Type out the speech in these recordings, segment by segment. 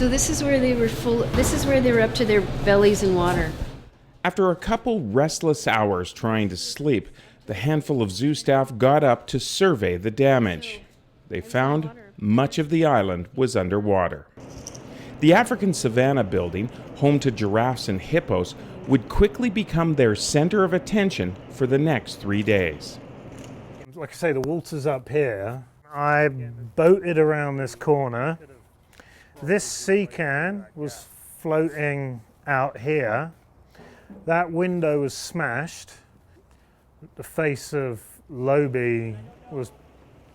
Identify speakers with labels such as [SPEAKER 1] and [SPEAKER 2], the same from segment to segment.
[SPEAKER 1] So this is where they were up to their bellies in water.
[SPEAKER 2] After a couple restless hours trying to sleep, the handful of zoo staff got up to survey the damage. They found much of the island was underwater. The African Savannah building, home to giraffes and hippos, would quickly become their center of attention for the next 3 days.
[SPEAKER 3] Like I say, the water's up here. I boated around this corner. This sea can was floating out here. That window was smashed. The face of Lobie was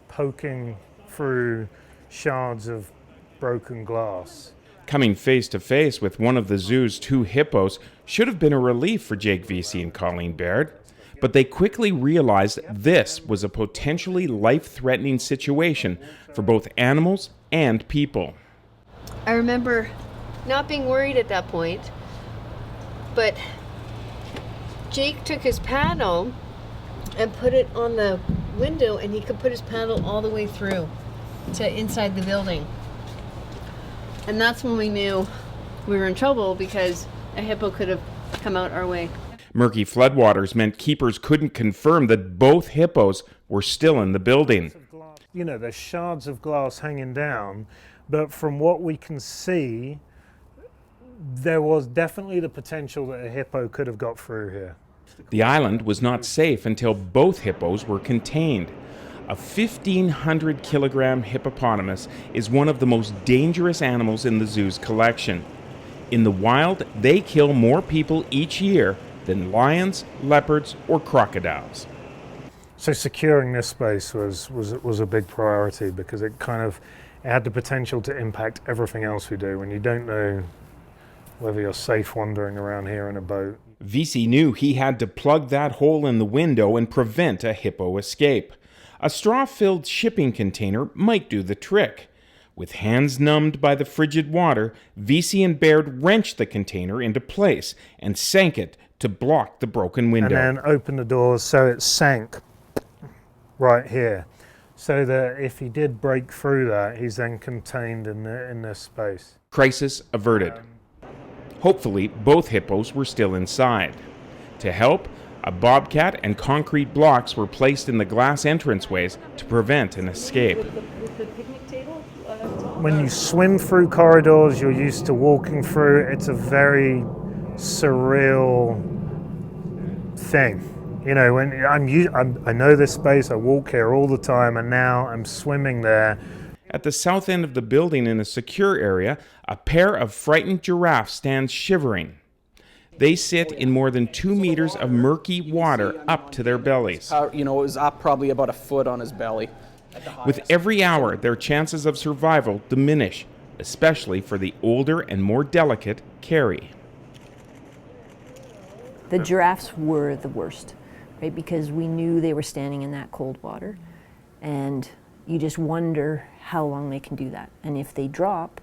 [SPEAKER 3] poking through shards of broken glass.
[SPEAKER 2] Coming face to face with one of the zoo's 2 hippos should have been a relief for Jake Vesey and Colleen Baird, but they quickly realized this was a potentially life-threatening situation for both animals and people.
[SPEAKER 1] I remember not being worried at that point, but Jake took his paddle and put it on the window, and he could put his paddle all the way through to inside the building. And that's when we knew we were in trouble, because a hippo could have come out our way.
[SPEAKER 2] Murky floodwaters meant keepers couldn't confirm that both hippos were still in the building.
[SPEAKER 3] You know, there's shards of glass hanging down, but from what we can see, there was definitely the potential that a hippo could have got through here.
[SPEAKER 2] The island was not safe until both hippos were contained. A 1,500-kilogram hippopotamus is one of the most dangerous animals in the zoo's collection. In the wild, they kill more people each year than lions, leopards, or crocodiles.
[SPEAKER 3] So securing this space was a big priority, because it had the potential to impact everything else we do when you don't know whether you're safe wandering around here in a boat.
[SPEAKER 2] Vesey knew he had to plug that hole in the window and prevent a hippo escape. A straw-filled shipping container might do the trick. With hands numbed by the frigid water, Vesey and Baird wrenched the container into place and sank it to block the broken window.
[SPEAKER 3] And then opened the doors so it sank right here, so that if he did break through that, he's then contained in this space.
[SPEAKER 2] Crisis averted. Hopefully, both hippos were still inside. To help, a bobcat and concrete blocks were placed in the glass entranceways to prevent an escape.
[SPEAKER 1] With the picnic table?
[SPEAKER 3] When you swim through corridors you're used to walking through, it's a very surreal thing. You know, when I know this space, I walk here all the time, and now I'm swimming there.
[SPEAKER 2] At the south end of the building, in a secure area, a pair of frightened giraffes stands shivering. They sit in more than 2 meters of murky water up to their bellies.
[SPEAKER 4] You know, it was up probably about a foot on his belly.
[SPEAKER 2] With every hour, their chances of survival diminish, especially for the older and more delicate Carrie.
[SPEAKER 5] The giraffes were the worst, right? Because we knew they were standing in that cold water, and you just wonder how long they can do that. And if they drop,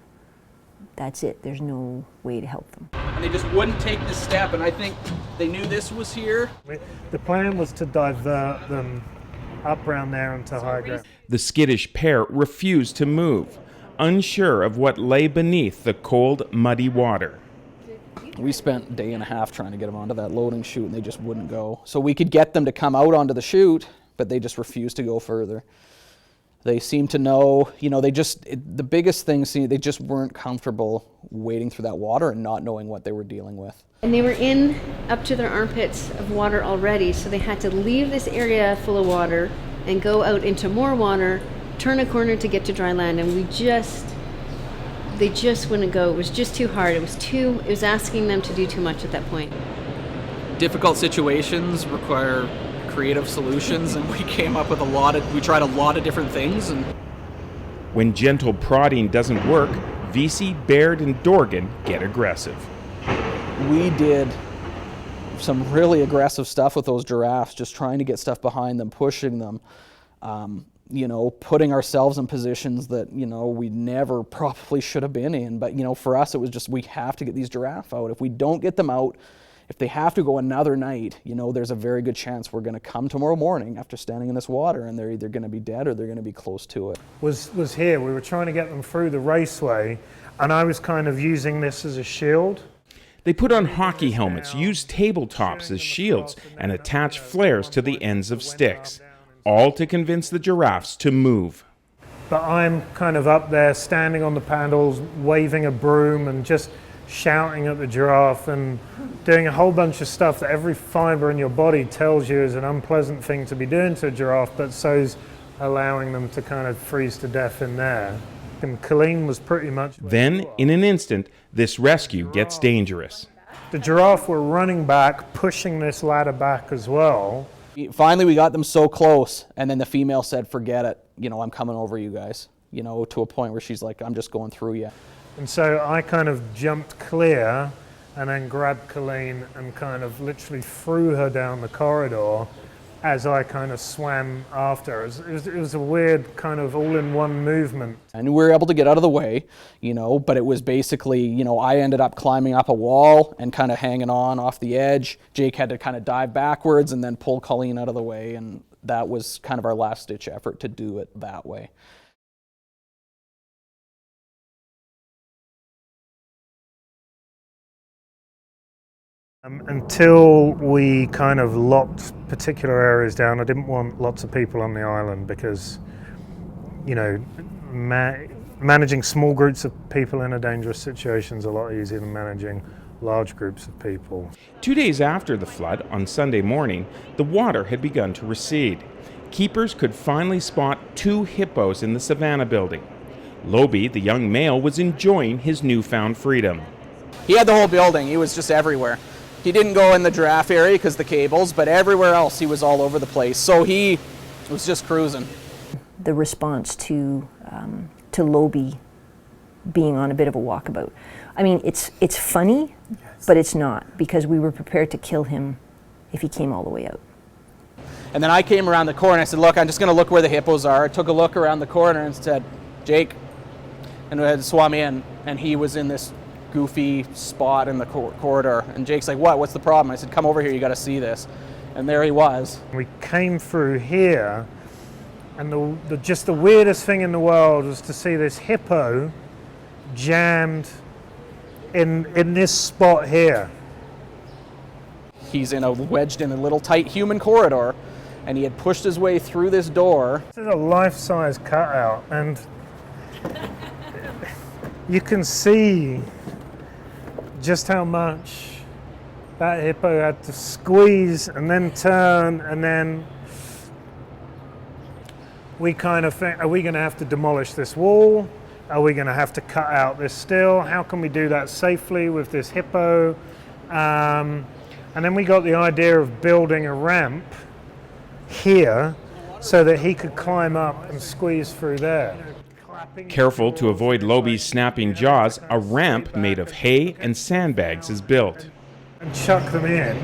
[SPEAKER 5] that's it. There's no way to help them.
[SPEAKER 4] And they just wouldn't take this step, and I think they knew this was here.
[SPEAKER 3] The plan was to divert them up around there into high ground.
[SPEAKER 2] The skittish pair refused to move, unsure of what lay beneath the cold, muddy water.
[SPEAKER 4] We spent a day and a half trying to get them onto that loading chute, and they just wouldn't go. So we could get them to come out onto the chute, but they just refused to go further. They seemed to know, you know, the biggest thing, they just weren't comfortable wading through that water and not knowing what they were dealing with.
[SPEAKER 1] And they were in up to their armpits of water already, so they had to leave this area full of water and go out into more water, turn a corner to get to dry land, and they just wouldn't go. It was just too hard. It was asking them to do too much at that point.
[SPEAKER 4] Difficult situations require creative solutions, and we came up with we tried a lot of different things. And
[SPEAKER 2] when gentle prodding doesn't work, Vesey, Baird, and Dorgan get aggressive.
[SPEAKER 4] We did some really aggressive stuff with those giraffes, just trying to get stuff behind them, pushing them, you know, putting ourselves in positions that, you know, we never probably should have been in. But, you know, for us, it was just, we have to get these giraffes out. If we don't get them out if they have to go another night, there's a very good chance we're going to come tomorrow morning after standing in this water, and they're either going to be dead or they're going to be close to it.
[SPEAKER 3] Was here. We were trying to get them through the raceway, and I was kind of using this as a shield.
[SPEAKER 2] They put on hockey helmets, used tabletops as shields, and attached flares to the ends of sticks, all to convince the giraffes to move.
[SPEAKER 3] But I'm kind of up there standing on the paddles, waving a broom and just shouting at the giraffe and doing a whole bunch of stuff that every fiber in your body tells you is an unpleasant thing to be doing to a giraffe, but so's allowing them to kind of freeze to death in there. And Colleen was pretty much...
[SPEAKER 2] Then, in an instant, this rescue gets dangerous.
[SPEAKER 3] The giraffe were running back, pushing this ladder back as well.
[SPEAKER 4] Finally, we got them so close, and then the female said, forget it, I'm coming over you guys, to a point where she's like, I'm just going through you.
[SPEAKER 3] And so I kind of jumped clear and then grabbed Colleen and kind of literally threw her down the corridor as I kind of swam after. It was a weird kind of all-in-one movement.
[SPEAKER 4] And we were able to get out of the way, but it was basically, I ended up climbing up a wall and kind of hanging on off the edge. Jake had to kind of dive backwards and then pull Colleen out of the way, and that was kind of our last-ditch effort to do it that way.
[SPEAKER 3] Until we kind of locked particular areas down, I didn't want lots of people on the island because, managing small groups of people in a dangerous situation is a lot easier than managing large groups of people.
[SPEAKER 2] 2 days after the flood, on Sunday morning, the water had begun to recede. Keepers could finally spot 2 hippos in the Savannah building. Lobe, the young male, was enjoying his newfound freedom.
[SPEAKER 4] He had the whole building. He was just everywhere. He didn't go in the giraffe area because the cables, but everywhere else he was all over the place. So he was just cruising.
[SPEAKER 5] The response to Lobe being on a bit of a walkabout. I mean, it's funny, but it's not, because we were prepared to kill him if he came all the way out.
[SPEAKER 4] And then I came around the corner and I said, look, I'm just going to look where the hippos are. I took a look around the corner and said, Jake, and we had swam in, and he was in this goofy spot in the corridor. And Jake's like, what's the problem? I said, come over here, you got to see this. And there he was.
[SPEAKER 3] We came through here, and just the weirdest thing in the world was to see this hippo jammed in this spot here.
[SPEAKER 4] He's wedged in a little tight human corridor, and he had pushed his way through this door.
[SPEAKER 3] This is a life-size cutout, and you can see just how much that hippo had to squeeze and then turn, and then we kind of think, are we going to have to demolish this wall? Are we going to have to cut out this still? How can we do that safely with this hippo? And then we got the idea of building a ramp here so that he could climb up and squeeze through there.
[SPEAKER 2] Careful to avoid Lobe's snapping jaws, a ramp made of hay and sandbags is built.
[SPEAKER 3] And chuck them in.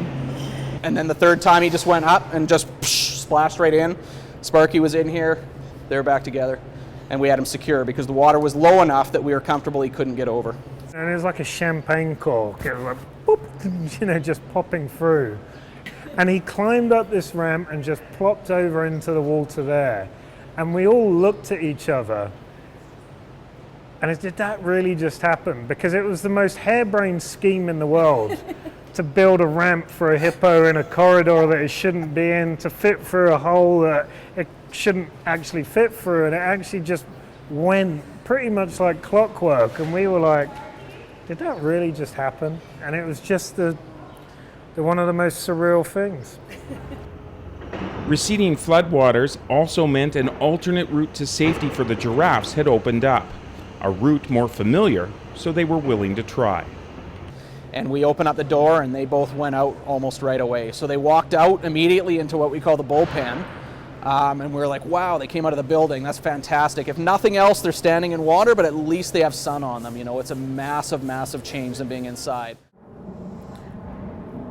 [SPEAKER 4] And then the third time he just went up and just splashed right in. Sparky was in here, they were back together, and we had him secure because the water was low enough that we were comfortable he couldn't get over.
[SPEAKER 3] And it was like a champagne cork, it was like boop, just popping through. And he climbed up this ramp and just plopped over into the water there. And we all looked at each other. And did that really just happen? Because it was the most harebrained scheme in the world to build a ramp for a hippo in a corridor that it shouldn't be in, to fit through a hole that it shouldn't actually fit through, and it actually just went pretty much like clockwork. And we were like, did that really just happen? And it was just the one of the most surreal things.
[SPEAKER 2] Receding floodwaters also meant an alternate route to safety for the giraffes had opened up. A route more familiar, so they were willing to try.
[SPEAKER 4] And we opened up the door and they both went out almost right away. So they walked out immediately into what we call the bullpen. And we were like, wow, they came out of the building. That's fantastic. If nothing else, they're standing in water, but at least they have sun on them. It's a massive, massive change than being inside.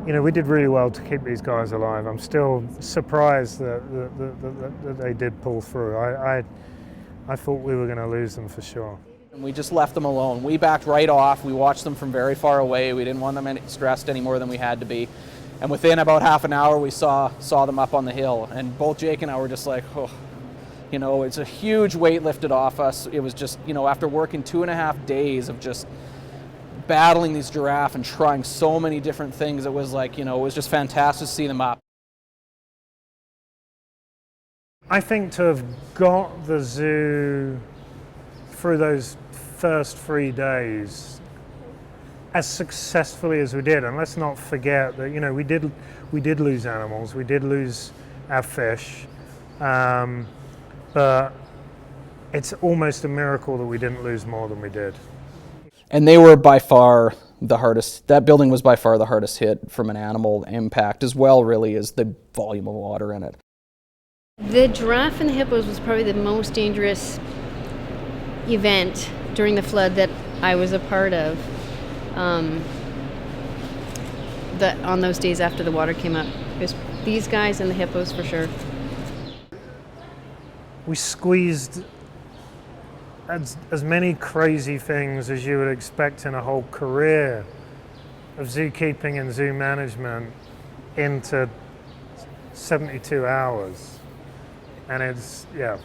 [SPEAKER 3] We did really well to keep these guys alive. I'm still surprised that they did pull through. I thought we were going to lose them for sure.
[SPEAKER 4] And we just left them alone. We backed right off. We watched them from very far away. We didn't want them stressed any more than we had to be. And within about half an hour, we saw them up on the hill. And both Jake and I were just like, oh, you know, it's a huge weight lifted off us. It was just, you know, after working 2.5 days of just battling these giraffe and trying so many different things, it was like, you know, it was just fantastic to see them up.
[SPEAKER 3] I think to have got the zoo through those first 3 days as successfully as we did, and let's not forget that, you know, we did lose animals, we did lose our fish, but it's almost a miracle that we didn't lose more than we did.
[SPEAKER 4] And they were by far the hardest. That building was by far the hardest hit from an animal impact, as well really as the volume of water in it.
[SPEAKER 1] The giraffe and the hippos was probably the most dangerous event during the flood that I was a part of. On those days after the water came up, it was these guys and the hippos for sure.
[SPEAKER 3] We squeezed as many crazy things as you would expect in a whole career of zookeeping and zoo management into 72 hours. And it's, yeah,